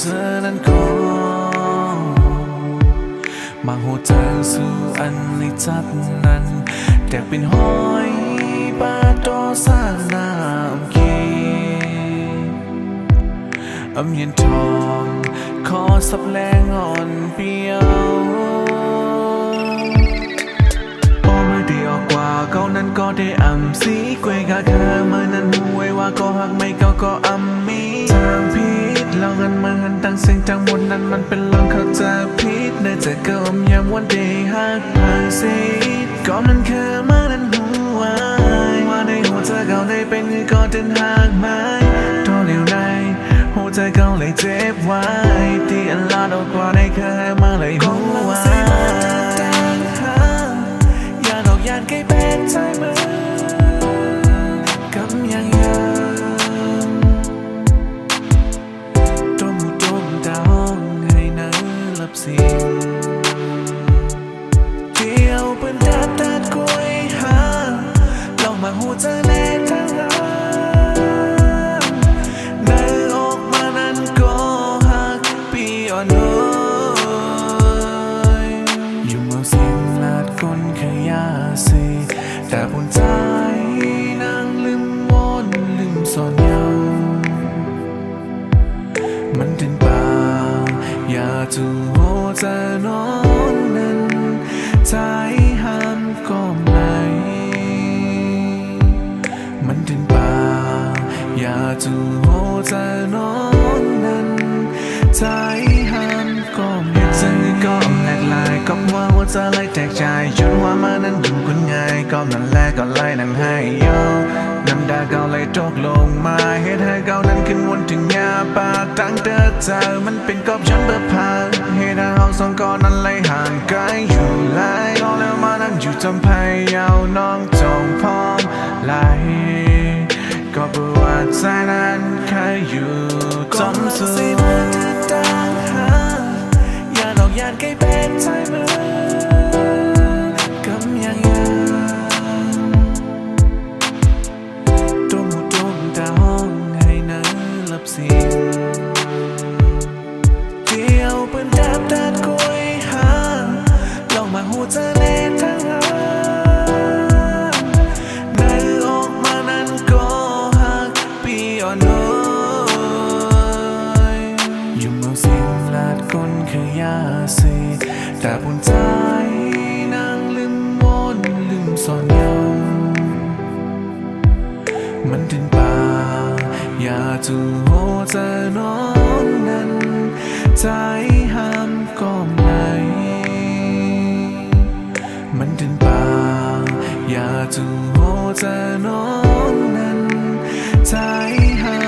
เธอนั้นก็มาหัวใจสู่อันในจัดนั้นแต่เป็นห้อยปาโตสร้างน้ำกีเย็นทองขอสับแรงอ่อนเปียวพอมาเดียวกว่าเขานั้นก็ได้สีกวยกาเคยมานั้นหูไว้ว่าก็หักไม่ก็มีทางพิษเราเงินมาหันตั้งเสียงจังหมดนั้นมันเป็นลองเข้าใจพิษเนื่อจะเกิมยามวันเดย์หักผ่านสิก็นั้นเคยมานั้นหูไว้ว่าในหัวใจเขาได้เป็นก็เดินหักไม้ตัวเหลียวในหัวใจเขาเลยเจ็บไว้ที่อันลาดกว่าได้เคยมาเลยหัวไว้อย่าดอกยานใกล้เป็นใจมือกำยังต้มดาห้องให้เนื้อลับสิ่งเกี่ยวเป็นดัดกล้วยหางลองมาหัวใจในทางเราเนื้อออกมานั้นก็หักปีอ่อนอยู่เมื่อสิ่งลาดก้นขยะสิแต่บนใจนั่งลืมวนลืมซ่อนยาวมันดินป่าอย่าจูหัวใจน้องนั้นใจห้ามก็ไม่มันดินป่าอย่าจูหัวใจน้องนั้นใจห้ามก็ไม่ซึ่งก็แหลกลายก็ว่าหัวใจไหลแตกใจจนว่ามานั้นอยู่คนง่ายก็นั่นแหละก็ไล่นั่งให้ยอน้ำตาเก่าไหลตกลงมาเหตุให้เก่านั้นขึ้นวนถึงยาปากตั้งเดินเจอมันเป็นกอบฉันเบื่อผ่านเหตุให้เราสองคนนั้นไหลห่างไกลอยู่ไหลก็แล้วมานั่งอยู่จำพายยาวน้องจงพร้อมไหลก็บอกว่าใจนั้นแค่อยู่จนสุดอย่าดอกยานใกล้เป็นใจมือกำยังต้มดาห้องให้เนื้อลับสิ่งเกี่ยวเป็นดัดกล้วยหางลองมาหัวใจในทางเราเนื้อออกมานั้นก็หักปีอ่อนอยู่เมื่อสิ่งลาดก้นขยะสิแต่บนใจนั่งลืมวนลืมซ่อนยาวมันดินป่าอย่าจูหัวใจน้องนั้นใจห้ามก็ไม่มันดินป่าอย่าจูหัวใจน้องนั้นใจห้าม